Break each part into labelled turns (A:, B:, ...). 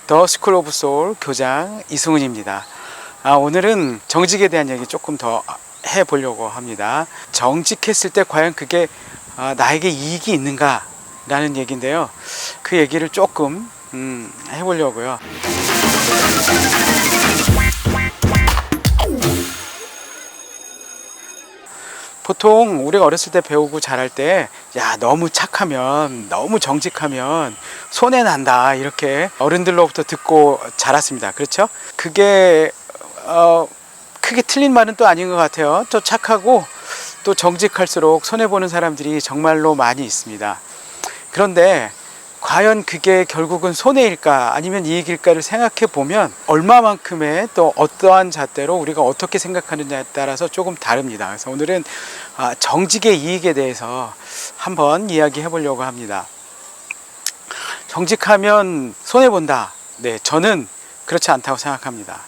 A: 더 스쿨 오브 소울 교장 이승훈입니다. 오늘은 정직에 대한 얘기 조금 더 해보려고 합니다. 정직했을 때 과연 그게 나에게 이익이 있는가 라는 얘기인데요. 그 얘기를 조금 해보려고요. 보통 우리가 어렸을 때 배우고 자랄 때, 야, 너무 착하면, 너무 정직하면 손해난다, 이렇게 어른들로부터 듣고 자랐습니다. 그렇죠? 그게 크게 틀린 말은 또 아닌 것 같아요. 또 착하고 또 정직할수록 손해보는 사람들이 정말로 많이 있습니다. 그런데 과연 그게 결국은 손해일까 아니면 이익일까를 생각해 보면 얼마만큼의 또 어떠한 잣대로 우리가 어떻게 생각하느냐에 따라서 조금 다릅니다. 그래서 오늘은 정직의 이익에 대해서 한번 이야기해 보려고 합니다. 정직하면 손해본다. 네, 저는 그렇지 않다고 생각합니다.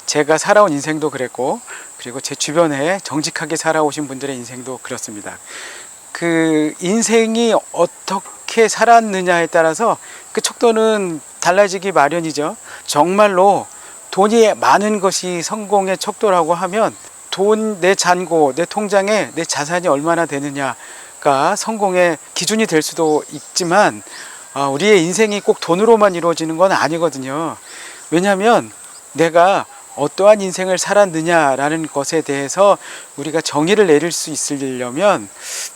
A: 제가 살아온 인생도 그랬고, 그리고 제 주변에 정직하게 살아오신 분들의 인생도 그렇습니다. 그 인생이 어떻게 살았느냐에 따라서 그 척도는 달라지기 마련이죠. 정말로 돈이 많은 것이 성공의 척도라고 하면 내 잔고, 내 통장에 내 자산이 얼마나 되느냐가 성공의 기준이 될 수도 있지만, 우리의 인생이 꼭 돈으로만 이루어지는 건 아니거든요. 왜냐하면 내가 어떠한 인생을 살았느냐라는 것에 대해서 우리가 정의를 내릴 수 있으려면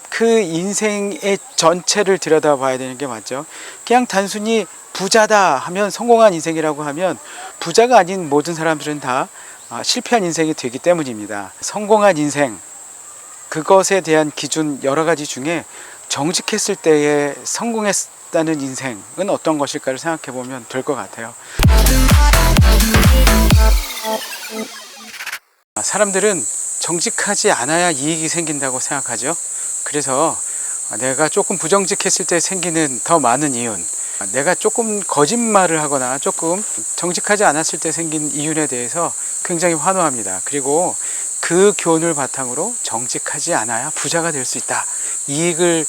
A: 그 인생의 전체를 들여다봐야 되는 게 맞죠. 그냥 단순히 부자다 하면 성공한 인생이라고 하면 부자가 아닌 모든 사람들은 다 실패한 인생이 되기 때문입니다. 성공한 인생, 그것에 대한 기준 여러 가지 중에 정직했을 때의 성공했다는 인생은 어떤 것일까를 생각해 보면 될 것 같아요. 사람들은 정직하지 않아야 이익이 생긴다고 생각하죠. 그래서 내가 조금 부정직했을 때 생기는 더 많은 이윤, 내가 조금 거짓말을 하거나 조금 정직하지 않았을 때 생긴 이윤에 대해서 굉장히 환호합니다. 그리고 그 교훈을 바탕으로 정직하지 않아야 부자가 될 수 있다, 이익을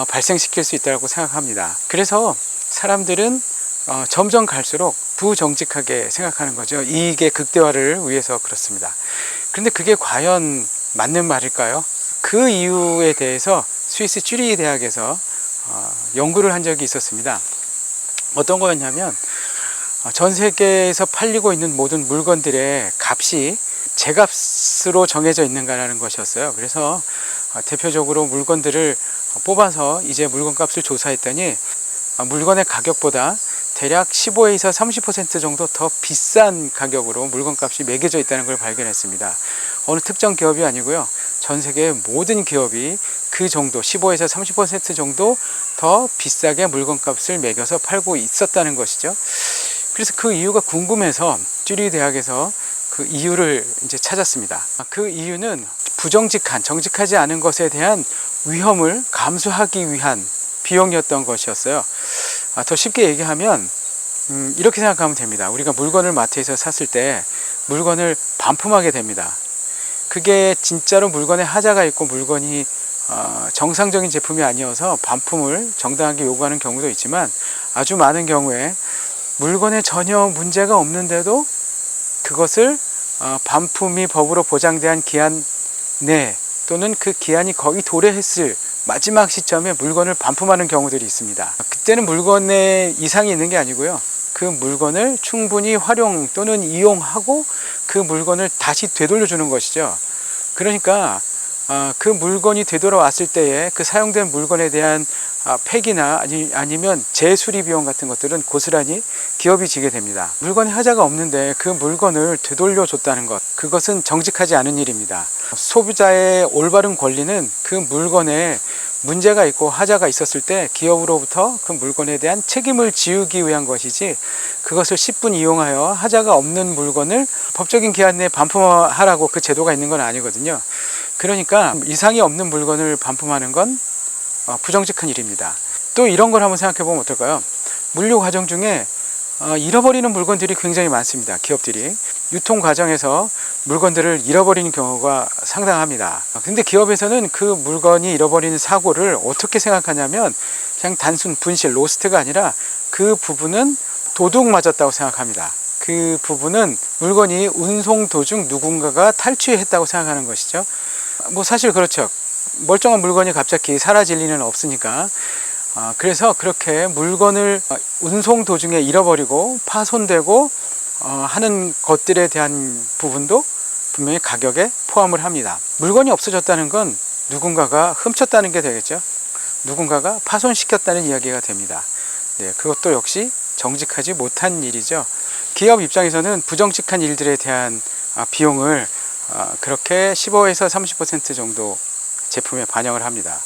A: 발생시킬 수 있다고 생각합니다. 그래서 사람들은 점점 갈수록 부정직하게 생각하는 거죠. 이익의 극대화를 위해서 그렇습니다. 그런데 그게 과연 맞는 말일까요? 그 이유에 대해서 스위스 쭈리히 대학에서 연구를 한 적이 있었습니다. 어떤 거였냐면 전 세계에서 팔리고 있는 모든 물건들의 값이 제값으로 정해져 있는가라는 것이었어요. 그래서 대표적으로 물건들을 뽑아서 이제 물건값을 조사했더니 물건의 가격보다 대략 15에서 30% 정도 더 비싼 가격으로 물건값이 매겨져 있다는 걸 발견했습니다. 어느 특정 기업이 아니고요. 전 세계의 모든 기업이 그 정도 15에서 30% 정도 더 비싸게 물건값을 매겨서 팔고 있었다는 것이죠. 그래서 그 이유가 궁금해서 쭈리히 대학에서 그 이유를 이제 찾았습니다. 그 이유는 정직하지 않은 것에 대한 위험을 감수하기 위한 비용이었던 것이었어요. 더 쉽게 얘기하면 이렇게 생각하면 됩니다. 우리가 물건을 마트에서 샀을 때 물건을 반품하게 됩니다. 그게 진짜로 물건에 하자가 있고 물건이 정상적인 제품이 아니어서 반품을 정당하게 요구하는 경우도 있지만, 아주 많은 경우에 물건에 전혀 문제가 없는데도 그것을 반품이 법으로 보장된 기한 내 또는 그 기한이 거의 도래했을 마지막 시점에 물건을 반품하는 경우들이 있습니다. 그때는 물건에 이상이 있는 게 아니고요. 그 물건을 충분히 활용 또는 이용하고 그 물건을 다시 되돌려주는 것이죠. 그러니까 그 물건이 되돌아왔을 때에 그 사용된 물건에 대한 폐기나 아니면 재수리 비용 같은 것들은 고스란히 기업이 지게 됩니다. 물건에 하자가 없는데 그 물건을 되돌려줬다는 것, 그것은 정직하지 않은 일입니다. 소비자의 올바른 권리는 그 물건에 문제가 있고 하자가 있었을 때 기업으로부터 그 물건에 대한 책임을 지우기 위한 것이지, 그것을 10분 이용하여 하자가 없는 물건을 법적인 기한 내에 반품하라고 그 제도가 있는 건 아니거든요. 그러니까 이상이 없는 물건을 반품하는 건 부정직한 일입니다. 또 이런 걸 한번 생각해 보면 어떨까요? 물류 과정 중에 잃어버리는 물건들이 굉장히 많습니다. 기업들이 유통 과정에서 물건들을 잃어버리는 경우가 상당합니다. 근데 기업에서는 그 물건이 잃어버리는 사고를 어떻게 생각하냐면 그냥 단순 분실, 로스트가 아니라 그 부분은 도둑 맞았다고 생각합니다. 그 부분은 물건이 운송 도중 누군가가 탈취했다고 생각하는 것이죠. 뭐 사실 그렇죠. 멀쩡한 물건이 갑자기 사라질 리는 없으니까. 그래서 그렇게 물건을 운송 도중에 잃어버리고 파손되고 하는 것들에 대한 부분도 분명히 가격에 포함을 합니다. 물건이 없어졌다는 건 누군가가 훔쳤다는 게 되겠죠. 누군가가 파손시켰다는 이야기가 됩니다. 네, 그것도 역시 정직하지 못한 일이죠. 기업 입장에서는 부정직한 일들에 대한 비용을 그렇게 15에서 30% 정도 제품에 반영을 합니다.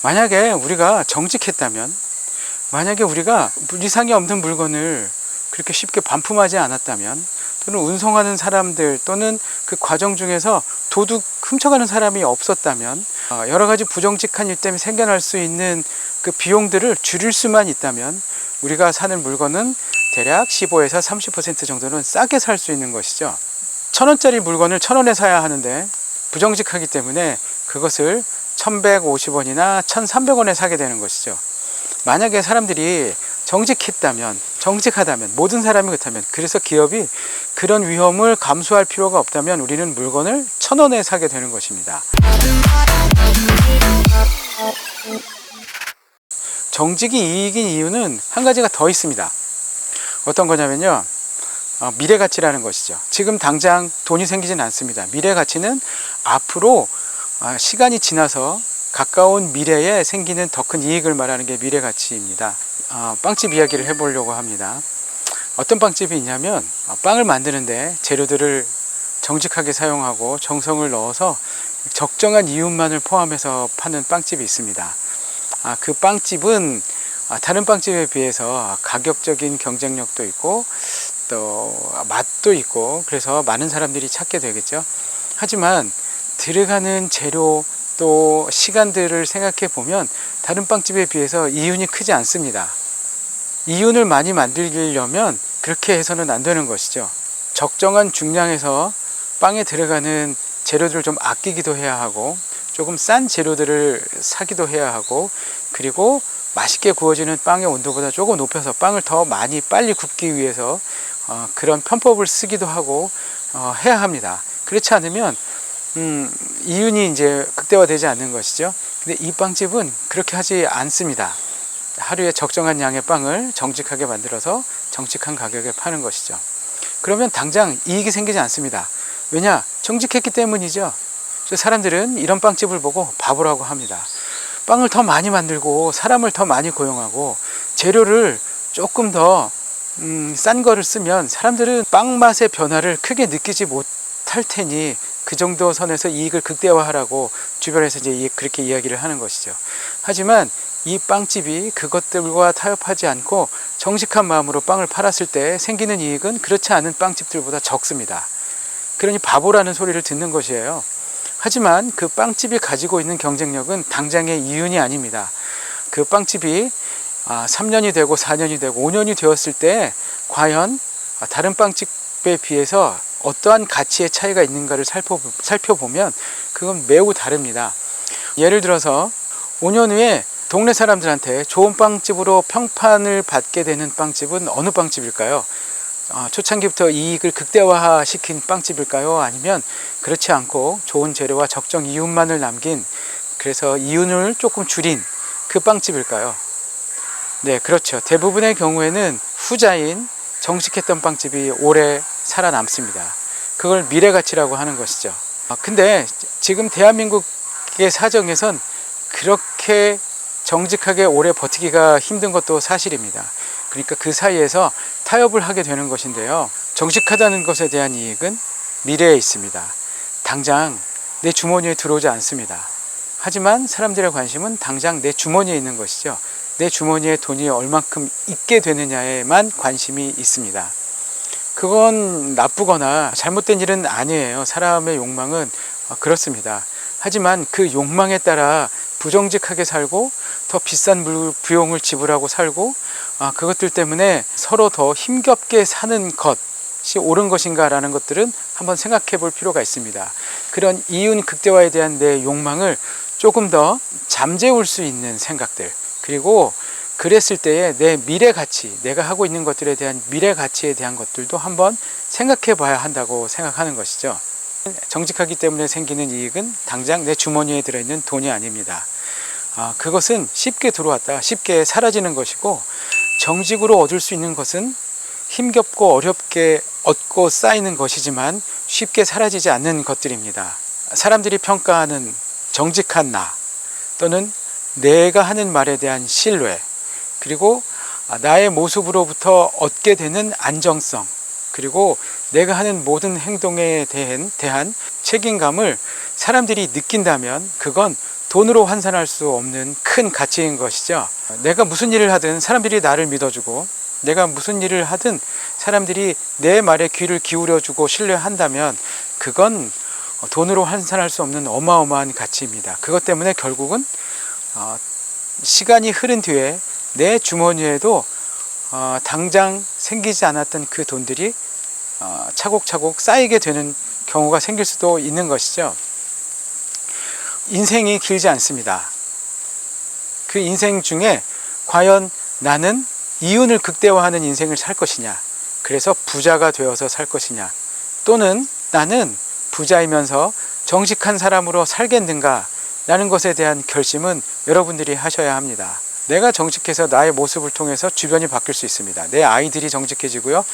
A: 만약에 우리가 정직했다면, 만약에 우리가 이상이 없는 물건을 그렇게 쉽게 반품하지 않았다면, 또는 운송하는 사람들 또는 그 과정 중에서 도둑 훔쳐가는 사람이 없었다면, 여러 가지 부정직한 일 때문에 생겨날 수 있는 그 비용들을 줄일 수만 있다면 우리가 사는 물건은 대략 15에서 30% 정도는 싸게 살 수 있는 것이죠. 1,000원짜리 물건을 1,000원에 사야 하는데 부정직하기 때문에 그것을 1,150원이나 1,300원에 사게 되는 것이죠. 만약에 사람들이 정직하다면, 모든 사람이 그렇다면, 그래서 기업이 그런 위험을 감수할 필요가 없다면 우리는 물건을 1,000원에 사게 되는 것입니다. 정직이 이익인 이유는 한 가지가 더 있습니다. 어떤 거냐면요, 미래 가치라는 것이죠. 지금 당장 돈이 생기진 않습니다. 미래 가치는 앞으로 시간이 지나서 가까운 미래에 생기는 더 큰 이익을 말하는 게 미래 가치입니다. 빵집 이야기를 해보려고 합니다. 어떤 빵집이 있냐면 빵을 만드는데 재료들을 정직하게 사용하고 정성을 넣어서 적정한 이윤만을 포함해서 파는 빵집이 있습니다. 그 빵집은 다른 빵집에 비해서 가격적인 경쟁력도 있고 또 맛도 있고 그래서 많은 사람들이 찾게 되겠죠. 하지만 들어가는 재료 또 시간들을 생각해 보면 다른 빵집에 비해서 이윤이 크지 않습니다. 이윤을 많이 만들려면 그렇게 해서는 안 되는 것이죠. 적정한 중량에서 빵에 들어가는 재료들을 좀 아끼기도 해야 하고 조금 싼 재료들을 사기도 해야 하고 그리고 맛있게 구워지는 빵의 온도보다 조금 높여서 빵을 더 많이 빨리 굽기 위해서 그런 편법을 쓰기도 하고 해야 합니다. 그렇지 않으면 이윤이 이제 극대화되지 않는 것이죠. 근데 이 빵집은 그렇게 하지 않습니다. 하루에 적정한 양의 빵을 정직하게 만들어서 정직한 가격에 파는 것이죠. 그러면 당장 이익이 생기지 않습니다. 왜냐? 정직했기 때문이죠. 사람들은 이런 빵집을 보고 바보라고 합니다. 빵을 더 많이 만들고 사람을 더 많이 고용하고 재료를 조금 더 싼 거를 쓰면 사람들은 빵 맛의 변화를 크게 느끼지 못할 테니 그 정도 선에서 이익을 극대화하라고 주변에서 이제 그렇게 이야기를 하는 것이죠. 하지만 이 빵집이 그것들과 타협하지 않고 정직한 마음으로 빵을 팔았을 때 생기는 이익은 그렇지 않은 빵집들보다 적습니다. 그러니 바보라는 소리를 듣는 것이에요. 하지만 그 빵집이 가지고 있는 경쟁력은 당장의 이윤이 아닙니다. 그 빵집이 3년이 되고 4년이 되고 5년이 되었을 때 과연 다른 빵집에 비해서 어떠한 가치의 차이가 있는가를 살펴보면 그건 매우 다릅니다. 예를 들어서 5년 후에 동네 사람들한테 좋은 빵집으로 평판을 받게 되는 빵집은 어느 빵집일까요? 초창기부터 이익을 극대화시킨 빵집일까요? 아니면 그렇지 않고 좋은 재료와 적정 이윤만을 남긴 그래서 이윤을 조금 줄인 그 빵집일까요? 네, 그렇죠. 대부분의 경우에는 후자인 정직했던 빵집이 오래 살아남습니다. 그걸 미래가치라고 하는 것이죠. 근데 지금 대한민국의 사정에선 그렇게 정직하게 오래 버티기가 힘든 것도 사실입니다. 그러니까 그 사이에서 타협을 하게 되는 것인데요. 정직하다는 것에 대한 이익은 미래에 있습니다. 당장 내 주머니에 들어오지 않습니다. 하지만 사람들의 관심은 당장 내 주머니에 있는 것이죠. 내 주머니에 돈이 얼만큼 있게 되느냐에만 관심이 있습니다. 그건 나쁘거나 잘못된 일은 아니에요. 사람의 욕망은 그렇습니다. 하지만 그 욕망에 따라 부정직하게 살고 더 비싼 비용을 지불하고 살고 그것들 때문에 서로 더 힘겹게 사는 것이 옳은 것인가 라는 것들은 한번 생각해 볼 필요가 있습니다. 그런 이윤 극대화에 대한 내 욕망을 조금 더 잠재울 수 있는 생각들 그리고 그랬을 때에 내 미래 가치, 내가 하고 있는 것들에 대한 미래 가치에 대한 것들도 한번 생각해 봐야 한다고 생각하는 것이죠. 정직하기 때문에 생기는 이익은 당장 내 주머니에 들어있는 돈이 아닙니다. 그것은 쉽게 들어왔다 쉽게 사라지는 것이고, 정직으로 얻을 수 있는 것은 힘겹고 어렵게 얻고 쌓이는 것이지만 쉽게 사라지지 않는 것들입니다. 사람들이 평가하는 정직한 나, 또는 내가 하는 말에 대한 신뢰, 그리고 나의 모습으로부터 얻게 되는 안정성, 그리고 내가 하는 모든 행동에 대한 책임감을 사람들이 느낀다면 그건 돈으로 환산할 수 없는 큰 가치인 것이죠. 내가 무슨 일을 하든 사람들이 나를 믿어주고, 내가 무슨 일을 하든 사람들이 내 말에 귀를 기울여주고 신뢰한다면 그건 돈으로 환산할 수 없는 어마어마한 가치입니다. 그것 때문에 결국은 시간이 흐른 뒤에 내 주머니에도 당장 생기지 않았던 그 돈들이 차곡차곡 쌓이게 되는 경우가 생길 수도 있는 것이죠. 인생이 길지 않습니다. 그 인생 중에 과연 나는 이윤을 극대화하는 인생을 살 것이냐, 그래서 부자가 되어서 살 것이냐, 또는 나는 부자이면서 정직한 사람으로 살겠는가 라는 것에 대한 결심은 여러분들이 하셔야 합니다. 내가 정직해서 나의 모습을 통해서 주변이 바뀔 수 있습니다. 내 아이들이 정직해지고요,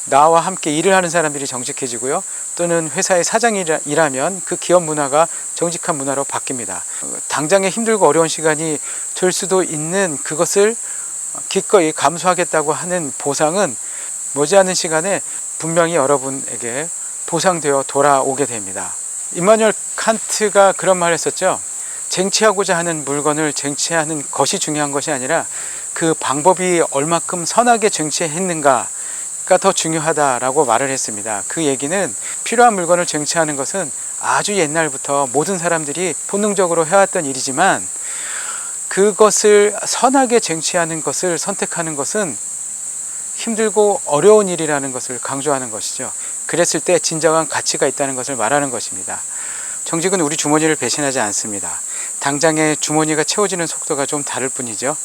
A: 나와 함께 일을 하는 사람들이 정직해지고요, 또는 회사의 사장이라면 그 기업 문화가 정직한 문화로 바뀝니다. 당장에 힘들고 어려운 시간이 될 수도 있는 그것을 기꺼이 감수하겠다고 하는 보상은 머지않은 시간에 분명히 여러분에게 보상되어 돌아오게 됩니다. 임마누엘 칸트가 그런 말을 했었죠. 쟁취하고자 하는 물건을 쟁취하는 것이 중요한 것이 아니라 그 방법이 얼마큼 선하게 쟁취했는가가 더 중요하다라고 말을 했습니다. 그 얘기는 필요한 물건을 쟁취하는 것은 아주 옛날부터 모든 사람들이 본능적으로 해왔던 일이지만, 그것을 선하게 쟁취하는 것을 선택하는 것은 힘들고 어려운 일이라는 것을 강조하는 것이죠. 그랬을 때 진정한 가치가 있다는 것을 말하는 것입니다. 정직은 우리 주머니를 배신하지 않습니다. 당장의 주머니가 채워지는 속도가 좀 다를 뿐이죠.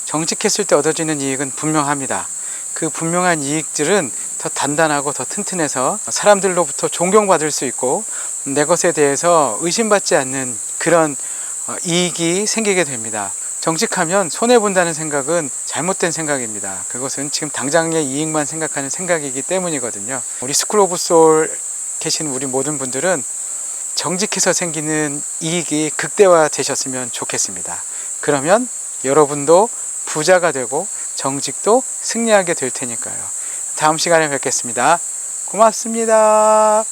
A: 정직했을 때 얻어지는 이익은 분명합니다. 그 분명한 이익들은 더 단단하고 더 튼튼해서 사람들로부터 존경받을 수 있고, 내 것에 대해서 의심받지 않는 그런 이익이 생기게 됩니다. 정직하면 손해본다는 생각은 잘못된 생각입니다. 그것은 지금 당장의 이익만 생각하는 생각이기 때문이거든요. 우리 스쿨 오브 소울 계신 우리 모든 분들은 정직해서 생기는 이익이 극대화 되셨으면 좋겠습니다. 그러면 여러분도 부자가 되고 정직도 승리하게 될 테니까요. 다음 시간에 뵙겠습니다. 고맙습니다.